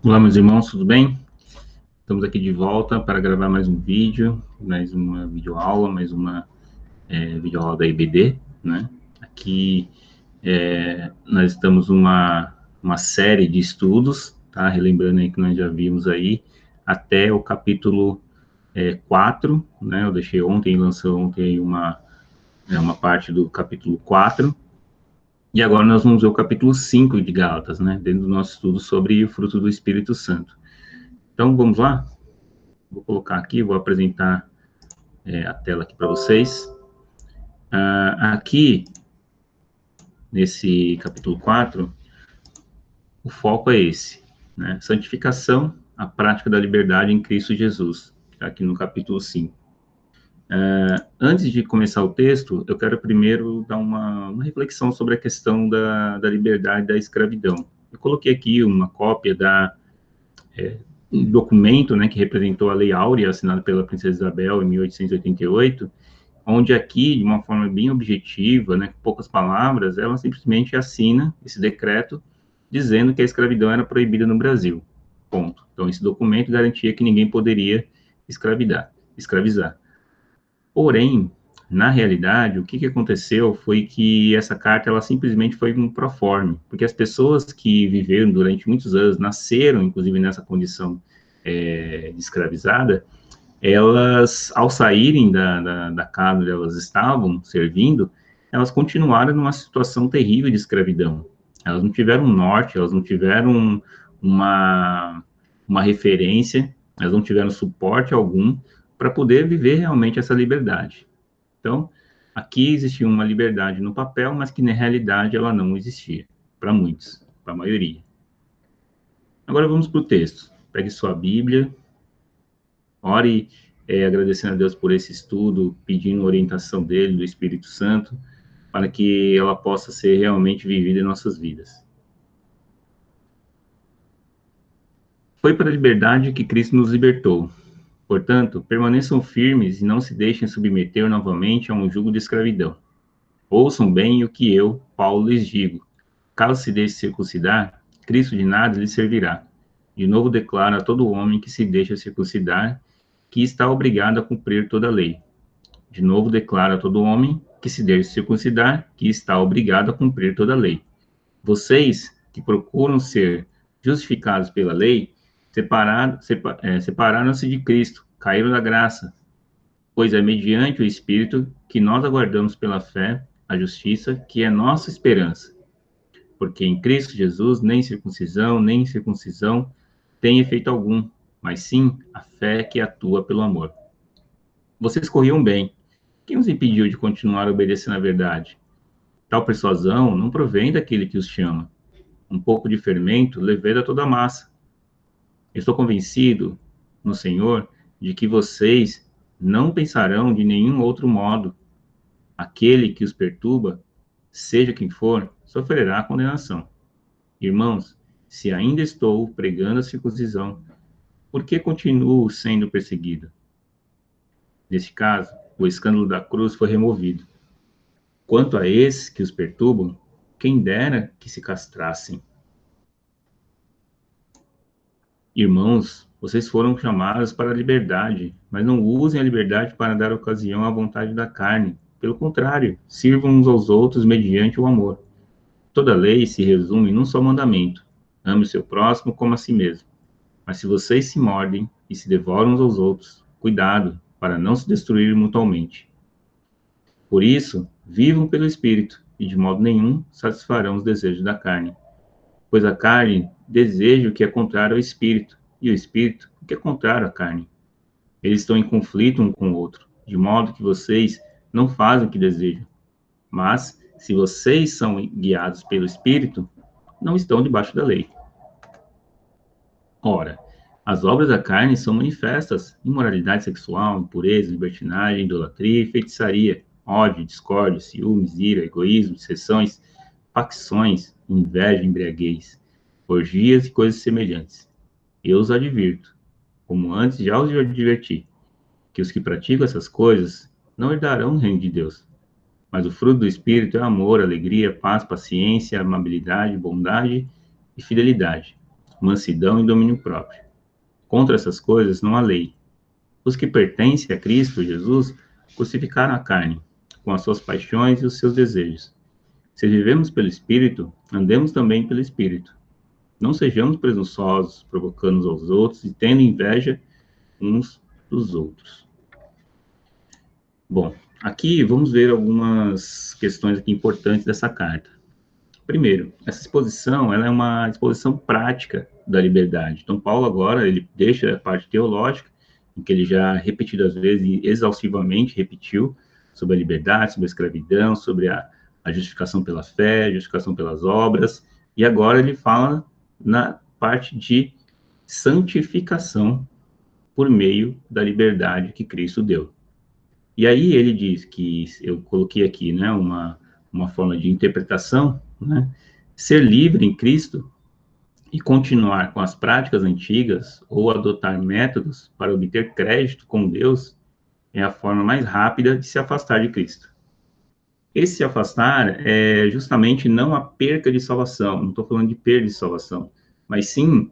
Olá, meus irmãos, tudo bem? Estamos aqui de volta para gravar mais um vídeo, mais uma videoaula, mais uma videoaula da IBD, né? Aqui nós estamos uma série de estudos, tá? Relembrando aí que nós já vimos aí até o capítulo 4, né? Eu deixei ontem, lançou ontem aí uma parte do capítulo 4, e agora nós vamos ver o capítulo 5 de Gálatas, né? Dentro do nosso estudo sobre o fruto do Espírito Santo. Então, vamos lá? Vou colocar aqui, vou apresentar a tela aqui para vocês. Aqui, nesse capítulo 4, o foco é esse, né? Santificação, a prática da liberdade em Cristo Jesus, tá aqui no capítulo 5. Antes de começar o texto, eu quero primeiro dar uma reflexão sobre a questão da liberdade da escravidão. Eu coloquei aqui uma cópia um documento, né, que representou a Lei Áurea, assinada pela Princesa Isabel em 1888, onde aqui, de uma forma bem objetiva, né, com poucas palavras, ela simplesmente assina esse decreto dizendo que a escravidão era proibida no Brasil. Ponto. Então, esse documento garantia que ninguém poderia escravizar. Porém, na realidade, o que aconteceu foi que essa carta, ela simplesmente foi um proforme, porque as pessoas que viveram durante muitos anos, nasceram, inclusive, nessa condição de escravizada, elas, ao saírem da casa onde elas estavam servindo, elas continuaram numa situação terrível de escravidão. Elas não tiveram norte, elas não tiveram uma referência, elas não tiveram suporte algum para poder viver realmente essa liberdade. Então, aqui existia uma liberdade no papel, mas que na realidade ela não existia, para muitos, para a maioria. Agora vamos para o texto. Pegue sua Bíblia, ore agradecendo a Deus por esse estudo, pedindo orientação dele, do Espírito Santo, para que ela possa ser realmente vivida em nossas vidas. Foi para a liberdade que Cristo nos libertou. Portanto, permaneçam firmes e não se deixem submeter novamente a um jugo de escravidão. Ouçam bem o que eu, Paulo, lhes digo. Caso se deixe circuncidar, Cristo de nada lhe servirá. De novo declaro a todo homem que se deixa circuncidar que está obrigado a cumprir toda a lei. De novo declaro a todo homem que se deixa circuncidar que está obrigado a cumprir toda a lei. Vocês que procuram ser justificados pela lei, separaram-se de Cristo, caíram da graça, pois é mediante o Espírito que nós aguardamos pela fé a justiça, que é nossa esperança. Porque em Cristo Jesus nem circuncisão, nem incircuncisão tem efeito algum, mas sim a fé que atua pelo amor. Vocês corriam bem. Quem os impediu de continuar obedecendo à verdade? Tal persuasão não provém daquele que os chama. Um pouco de fermento leveda toda a massa. Estou convencido no Senhor de que vocês não pensarão de nenhum outro modo. Aquele que os perturba, seja quem for, sofrerá condenação. Irmãos, se ainda estou pregando a circuncisão, por que continuo sendo perseguido? Neste caso, o escândalo da cruz foi removido. Quanto a esses que os perturbam, quem dera que se castrassem. Irmãos, vocês foram chamados para a liberdade, mas não usem a liberdade para dar ocasião à vontade da carne. Pelo contrário, sirvam uns aos outros mediante o amor. Toda lei se resume num só mandamento: ame o seu próximo como a si mesmo. Mas se vocês se mordem e se devoram uns aos outros, cuidado para não se destruir mutuamente. Por isso, vivam pelo Espírito, e de modo nenhum satisfarão os desejos da carne. Pois a carne deseja o que é contrário ao Espírito, e o Espírito o que é contrário à carne. Eles estão em conflito um com o outro, de modo que vocês não fazem o que desejam. Mas, se vocês são guiados pelo Espírito, não estão debaixo da lei. Ora, as obras da carne são manifestas: imoralidade sexual, impureza, libertinagem, idolatria, feitiçaria, ódio, discórdia, ciúmes, ira, egoísmo, dissensões, facções, inveja, embriaguez, orgias e coisas semelhantes. Eu os advirto, como antes já os adverti, que os que praticam essas coisas não herdarão o reino de Deus. Mas o fruto do Espírito é amor, alegria, paz, paciência, amabilidade, bondade e fidelidade, mansidão e domínio próprio. Contra essas coisas não há lei. Os que pertencem a Cristo Jesus crucificaram a carne, com as suas paixões e os seus desejos. Se vivemos pelo Espírito, andemos também pelo Espírito. Não sejamos presunçosos, provocando uns aos outros e tendo inveja uns dos outros. Bom, aqui vamos ver algumas questões aqui importantes dessa carta. Primeiro, essa exposição, ela é uma exposição prática da liberdade. Então, Paulo agora, ele deixa a parte teológica, em que ele já repetidas vezes e exaustivamente repetiu sobre a liberdade, sobre a escravidão, sobre a justificação pela fé, justificação pelas obras, e agora ele fala na parte de santificação por meio da liberdade que Cristo deu. E aí ele diz que, eu coloquei aqui, né, uma forma de interpretação, né, ser livre em Cristo e continuar com as práticas antigas ou adotar métodos para obter crédito com Deus é a forma mais rápida de se afastar de Cristo. Esse se afastar é justamente não a perca de salvação, não estou falando de perda de salvação, mas sim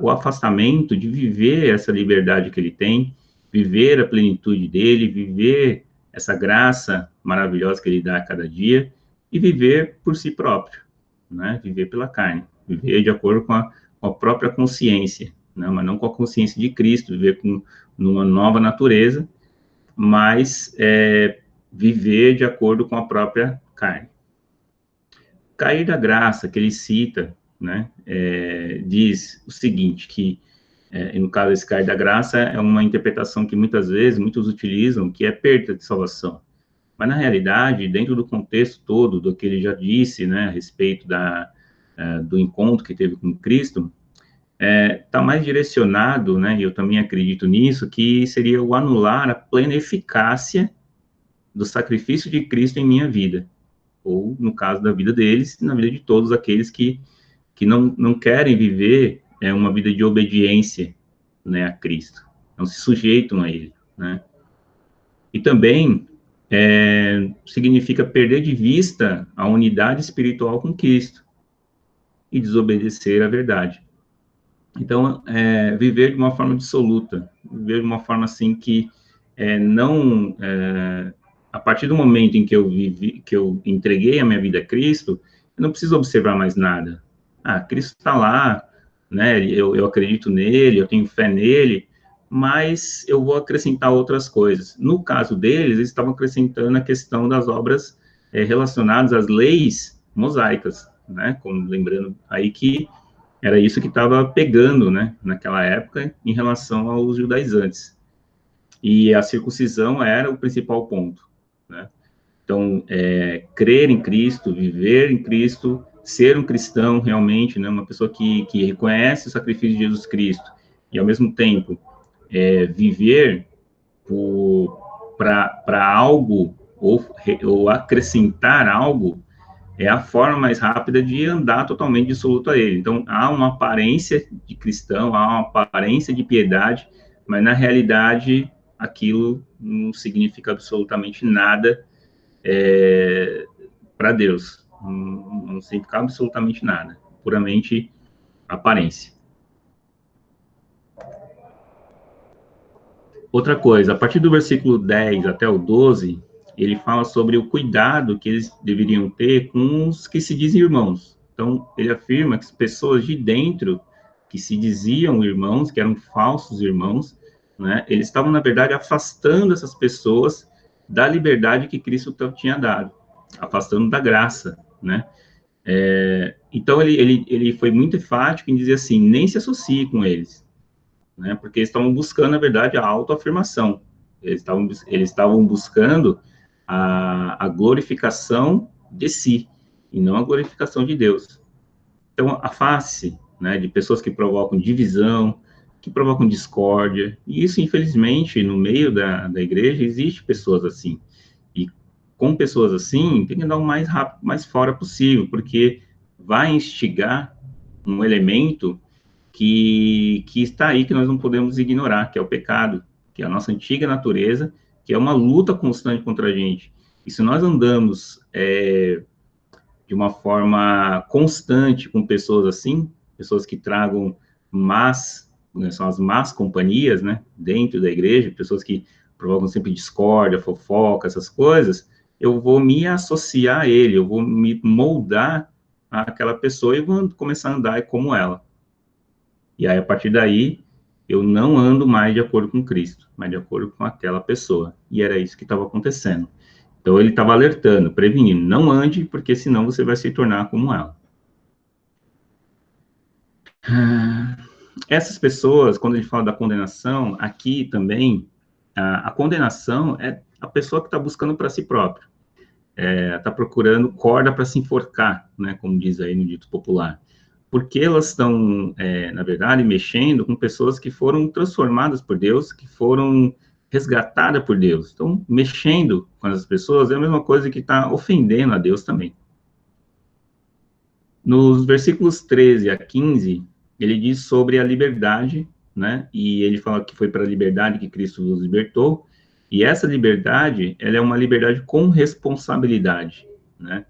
o afastamento de viver essa liberdade que ele tem, viver a plenitude dele, viver essa graça maravilhosa que ele dá a cada dia e viver por si próprio, né? Viver pela carne, viver de acordo com a própria consciência, né? Mas não com a consciência de Cristo, viver numa nova natureza, mas viver de acordo com a própria carne. Cair da graça, que ele cita, né, diz o seguinte, que, no caso desse cair da graça, é uma interpretação que muitas vezes, muitos utilizam, que é perda de salvação. Mas, na realidade, dentro do contexto todo, do que ele já disse, né, a respeito do encontro que teve com Cristo, está mais direcionado, né, e eu também acredito nisso, que seria o anular a plena eficácia do sacrifício de Cristo em minha vida, ou no caso da vida deles, na vida de todos aqueles que não querem viver uma vida de obediência, né, a Cristo, não se sujeitam a Ele, né. E também significa perder de vista a unidade espiritual com Cristo e desobedecer à verdade. Então, viver de uma forma dissoluta, viver de uma forma assim que não... a partir do momento em que eu entreguei a minha vida a Cristo, eu não preciso observar mais nada. Cristo está lá, né? Eu acredito nele, eu tenho fé nele, mas eu vou acrescentar outras coisas. No caso deles, eles estavam acrescentando a questão das obras relacionadas às leis mosaicas, né? Como lembrando aí que era isso que estava pegando, né? Naquela época, em relação aos judaizantes. E a circuncisão era o principal ponto, né? Então, crer em Cristo, viver em Cristo, ser um cristão realmente, né, uma pessoa que reconhece o sacrifício de Jesus Cristo e, ao mesmo tempo, viver para algo ou acrescentar algo, é a forma mais rápida de andar totalmente dissoluto a ele. Então, há uma aparência de cristão, há uma aparência de piedade, mas, na realidade, aquilo não significa absolutamente nada para Deus. Não significa absolutamente nada. Puramente aparência. Outra coisa, a partir do versículo 10 até o 12, ele fala sobre o cuidado que eles deveriam ter com os que se dizem irmãos. Então, ele afirma que as pessoas de dentro, que se diziam irmãos, que eram falsos irmãos, né, eles estavam, na verdade, afastando essas pessoas da liberdade que Cristo tinha dado, afastando da graça, né? Então, ele foi muito enfático em dizer assim, nem se associe com eles, né? Porque eles estavam buscando, na verdade, a autoafirmação. Eles estavam buscando a glorificação de si, e não a glorificação de Deus. Então, afaste-se, né, de pessoas que provocam divisão, que provocam discórdia, e isso, infelizmente, no meio da igreja, existe pessoas assim. E com pessoas assim, tem que andar o mais rápido, mais fora possível, porque vai instigar um elemento que está aí, que nós não podemos ignorar, que é o pecado, que é a nossa antiga natureza, que é uma luta constante contra a gente. E se nós andamos de uma forma constante com pessoas assim, pessoas que tragam más, né, são as más companhias, né, dentro da igreja, pessoas que provocam sempre discórdia, fofoca, essas coisas, eu vou me associar a ele, eu vou me moldar àquela pessoa e vou começar a andar como ela. E aí, a partir daí, eu não ando mais de acordo com Cristo, mas de acordo com aquela pessoa. E era isso que estava acontecendo. Então, ele estava alertando, prevenindo, não ande, porque senão você vai se tornar como ela. Essas pessoas, quando a gente fala da condenação, aqui também, a condenação é a pessoa que está buscando para si própria. Está procurando corda para se enforcar, né, como diz aí no dito popular. Porque elas estão, na verdade, mexendo com pessoas que foram transformadas por Deus, que foram resgatadas por Deus. Então, mexendo com as pessoas é a mesma coisa que está ofendendo a Deus também. Nos versículos 13 a 15, ele diz sobre a liberdade, né? E ele fala que foi para a liberdade que Cristo nos libertou. E essa liberdade, ela é uma liberdade com responsabilidade, né?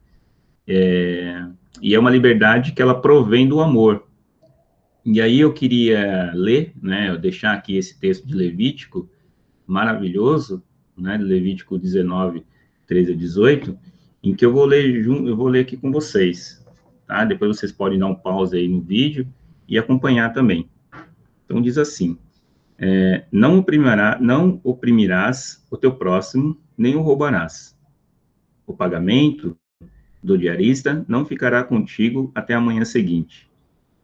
E é uma liberdade que ela provém do amor. E aí eu queria ler, né? Eu deixar aqui esse texto de Levítico, maravilhoso, né? Levítico 19, 13 a 18, em que eu vou ler aqui com vocês, tá? Depois vocês podem dar um pause aí no vídeo e acompanhar também. Então diz assim: não oprimirás o teu próximo, nem o roubarás. O pagamento do diarista não ficará contigo até a manhã seguinte.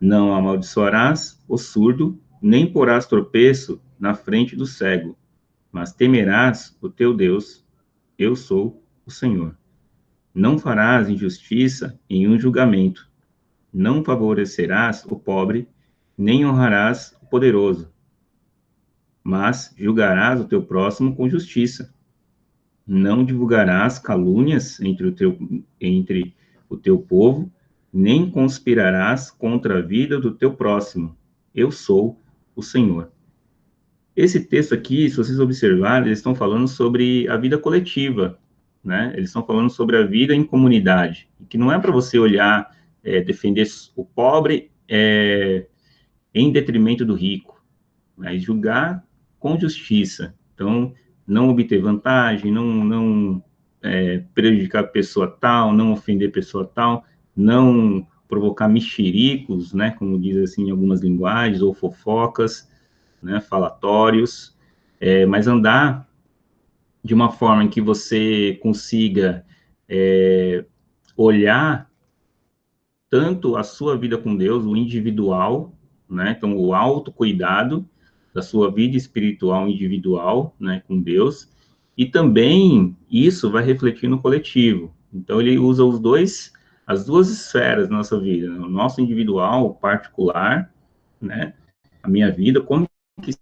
Não amaldiçoarás o surdo, nem porás tropeço na frente do cego, mas temerás o teu Deus. Eu sou o Senhor. Não farás injustiça em um julgamento. Não favorecerás o pobre, nem honrarás o poderoso, mas julgarás o teu próximo com justiça. Não divulgarás calúnias entre o teu povo, nem conspirarás contra a vida do teu próximo. Eu sou o Senhor. Esse texto aqui, se vocês observarem, eles estão falando sobre a vida coletiva, né? Eles estão falando sobre a vida em comunidade, que não é para você olhar, defender o pobre em detrimento do rico, mas julgar com justiça. Então, não obter vantagem, não prejudicar a pessoa tal, não ofender a pessoa tal, não provocar mexericos, né, como diz assim em algumas linguagens, ou fofocas, né, falatórios, mas andar de uma forma em que você consiga olhar tanto a sua vida com Deus, o individual, né, então o autocuidado da sua vida espiritual individual, né, com Deus, e também isso vai refletir no coletivo. Então ele usa as duas esferas da nossa vida, né, o nosso individual, particular, né, a minha vida, como que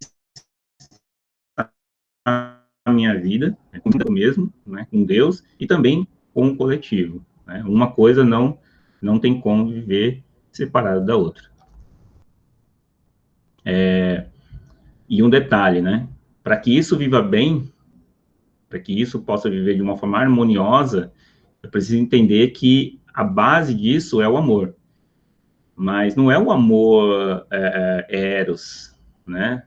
a minha vida, né, comigo mesmo, né, com Deus, e também com o coletivo. Né? Uma coisa não tem como viver separado da outra. E um detalhe, né? Para que isso viva bem, para que isso possa viver de uma forma harmoniosa, eu preciso entender que a base disso é o amor. Mas não é o amor eros, né?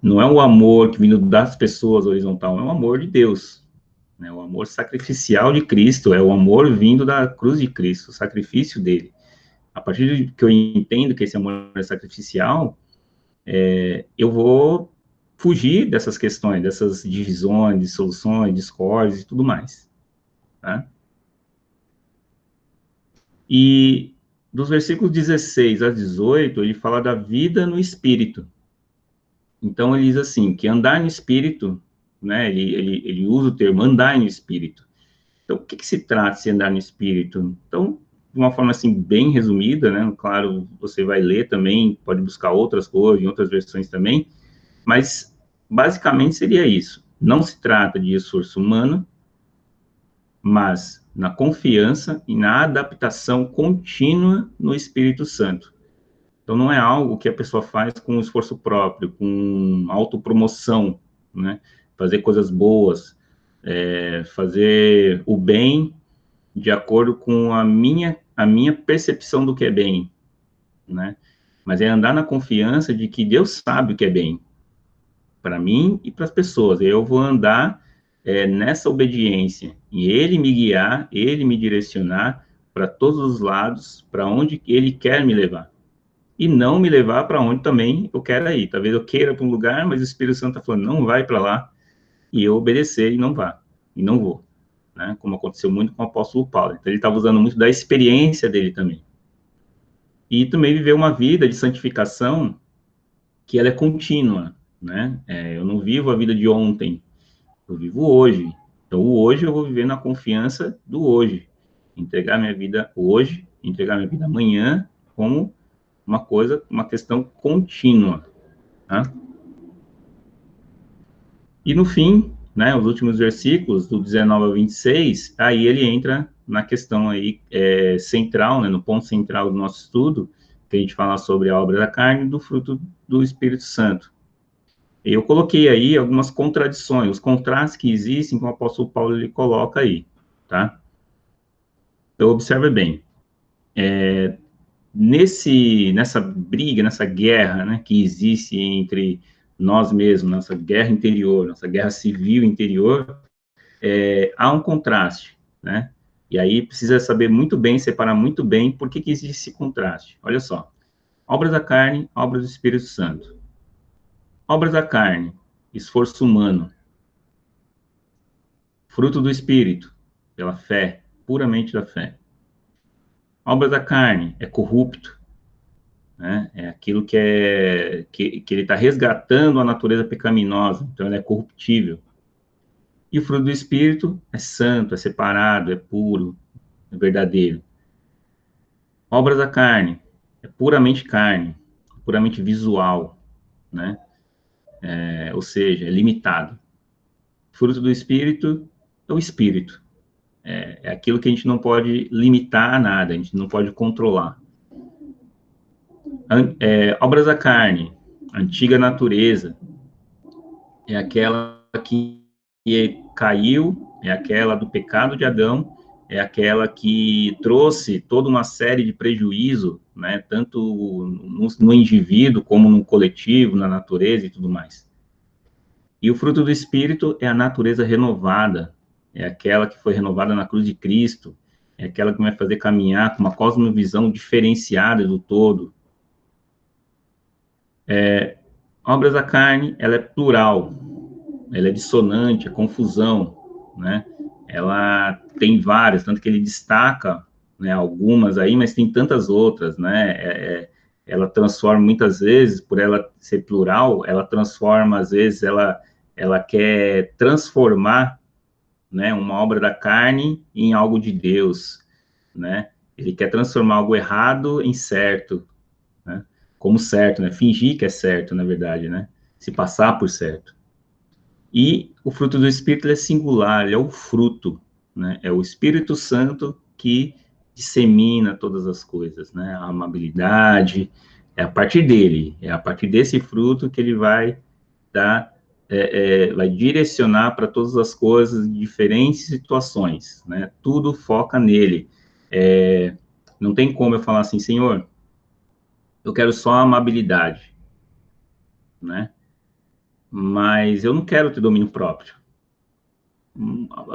Não é o amor que vindo das pessoas horizontal, é o amor de Deus. Né? O amor sacrificial de Cristo, é o amor vindo da cruz de Cristo, o sacrifício dele. A partir de que eu entendo que esse amor é sacrificial, eu vou fugir dessas questões, dessas divisões, dissoluções, discórdias e tudo mais. Tá? E dos versículos 16 a 18, ele fala da vida no Espírito. Então, ele diz assim, que andar no Espírito, né, ele usa o termo andar no Espírito. Então, o que se trata de andar no Espírito? Então, de uma forma assim bem resumida, né? Claro, você vai ler também, pode buscar outras coisas, em outras versões também, mas basicamente seria isso. Não se trata de esforço humano, mas na confiança e na adaptação contínua no Espírito Santo. Então, não é algo que a pessoa faz com esforço próprio, com autopromoção, né? Fazer coisas boas, fazer o bem de acordo com a minha percepção do que é bem, né? Mas é andar na confiança de que Deus sabe o que é bem para mim e para as pessoas. Eu vou andar nessa obediência, e Ele me guiar, Ele me direcionar para todos os lados, para onde Ele quer me levar. E não me levar para onde também eu quero ir. Talvez eu queira para um lugar, mas o Espírito Santo está falando, não vai para lá, e eu obedecer e não vá, e não vou. Né? Como aconteceu muito com o apóstolo Paulo. Então, ele estava usando muito da experiência dele também. E também viver uma vida de santificação que ela é contínua, né? Eu não vivo a vida de ontem, eu vivo hoje. Então, o hoje eu vou viver na confiança do hoje. Entregar minha vida hoje, entregar minha vida amanhã, como uma coisa, uma questão contínua, tá? E no fim, né, os últimos versículos, do 19 ao 26, aí ele entra na questão aí central, né, no ponto central do nosso estudo, que a gente fala sobre a obra da carne e do fruto do Espírito Santo. Eu coloquei aí algumas contradições, os contrastes que existem que o apóstolo Paulo ele coloca aí, tá? Então, observe bem, nessa briga, nessa guerra, né, que existe entre nós mesmos, nossa guerra interior, nossa guerra civil interior, há um contraste, né? E aí precisa saber muito bem, separar muito bem por que existe esse contraste. Olha só, obras da carne, obras do Espírito Santo. Obras da carne, esforço humano, fruto do Espírito, pela fé, puramente da fé. Obras da carne é corrupto, né? É aquilo que ele está resgatando a natureza pecaminosa, então ele é corruptível. E o fruto do Espírito é santo, é separado, é puro, é verdadeiro. Obras da carne é puramente visual, né? Ou seja, é limitado. Fruto do Espírito é o Espírito. É aquilo que a gente não pode limitar a nada, a gente não pode controlar. Obras da carne, antiga natureza, é aquela que caiu, é aquela do pecado de Adão, é aquela que trouxe toda uma série de prejuízo, né, tanto no indivíduo como no coletivo, na natureza e tudo mais. E o fruto do Espírito é a natureza renovada, é aquela que foi renovada na cruz de Cristo, é aquela que vai fazer caminhar com uma cosmovisão diferenciada do todo. Obras da carne, ela é plural, ela é dissonante, é confusão, né? Ela tem várias, tanto que ele destaca, né, algumas aí, mas tem tantas outras, né? Ela transforma muitas vezes, por ela ser plural, ela transforma, às vezes, ela quer transformar, né, uma obra da carne em algo de Deus, né? Ele quer transformar algo errado em certo, né? Como certo, né? Fingir que é certo, na verdade, né? Se passar por certo. E o fruto do Espírito é singular, ele é o fruto, né? É o Espírito Santo que dissemina todas as coisas, né? A amabilidade, é a partir dele, é a partir desse fruto que ele vai dar, vai direcionar para todas as coisas, diferentes situações, né? Tudo foca nele. Não tem como eu falar assim, Senhor, eu quero só a amabilidade, né? Mas eu não quero ter domínio próprio.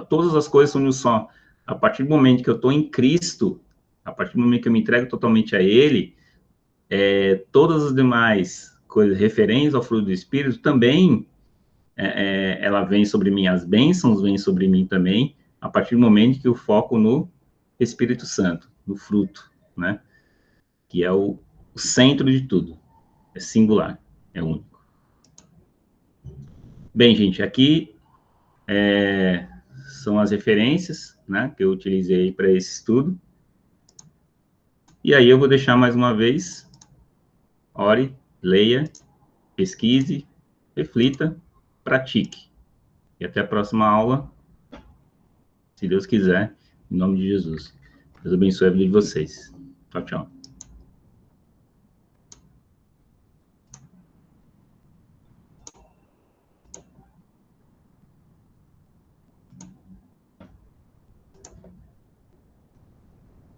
Todas as coisas são um só. A partir do momento que eu estou em Cristo, a partir do momento que eu me entrego totalmente a Ele, todas as demais coisas referentes ao fruto do Espírito também, ela vem sobre mim, as bênçãos vêm sobre mim também, a partir do momento que eu foco no Espírito Santo, no fruto, né? Que é o centro de tudo. É singular, é único. Bem, gente, aqui são as referências, né, que eu utilizei para esse estudo. E aí eu vou deixar mais uma vez, ore, leia, pesquise, reflita, pratique. E até a próxima aula, se Deus quiser, em nome de Jesus. Deus abençoe a vida de vocês. Tchau, tchau.